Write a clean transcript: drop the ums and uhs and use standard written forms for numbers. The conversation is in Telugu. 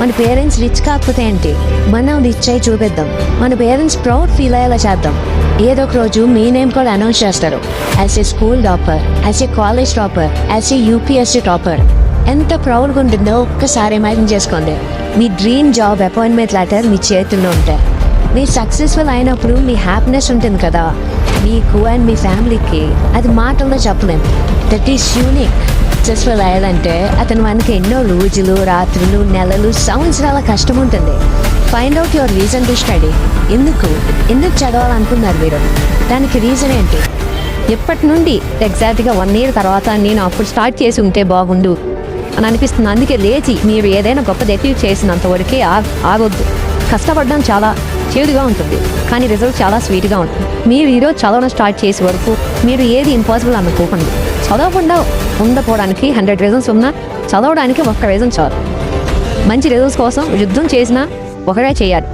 మన పేరెంట్స్ రిచ్ కాకపోతే ఏంటి, మనం రిచ్ అయి చూపిద్దాం. మన పేరెంట్స్ ప్రౌడ్ ఫీల్ అయ్యేలా చేద్దాం. ఏదో ఒక రోజు మీ నేమ్ కూడా అనౌన్స్ చేస్తారు, as a school topper, as a college topper, as a UPSC topper. ఎంత ప్రౌడ్గా ఉంటుందో ఒక్కసారి ఇమాజిన్ చేసుకోండి. మీ డ్రీమ్ జాబ్ అపాయింట్మెంట్ లెటర్ మీ చేతుల్లో ఉంటాయి. మీరు సక్సెస్ఫుల్ అయినప్పుడు మీ హ్యాపీనెస్ ఉంటుంది కదా, మీకు అండ్ మీ ఫ్యామిలీకి అది మాటల్లో చెప్పలేము. That is unique. సక్సెస్ఫుల్ అయ్యాలంటే అతను మనకి ఎన్నో రోజులు, రాత్రులు, నెలలు, సంవత్సరాల కష్టం ఉంటుంది. Find out your reason to study. ఎందుకు చదవాలనుకున్నారు మీరు? దానికి రీజన్ ఏంటి? ఎప్పటి నుండి ఎగ్జాక్ట్గా 1 year తర్వాత నేను అప్పుడు స్టార్ట్ చేసి ఉంటే బాగుండు అని అనిపిస్తుంది. అందుకే లేచి మీరు ఏదైనా గొప్పది అచీవ్ చేసినంత వరకే ఆగొద్దు. కష్టపడడం చాలా చేదుగా ఉంటుంది, కానీ రిజల్ట్ చాలా స్వీట్గా ఉంటుంది. మీరు ఈరోజు చదవడం స్టార్ట్ చేసే వరకు మీరు ఏది ఇంపాసిబుల్ అనుకోకండి. చదవకుండా ఉండకపోవడానికి 100 reasons ఉన్నా చదవడానికి ఒక్క రీజన్ చాలు. మంచి రిజల్ట్స్ కోసం యుద్ధం చేసినా ఒకరే చేయాలి.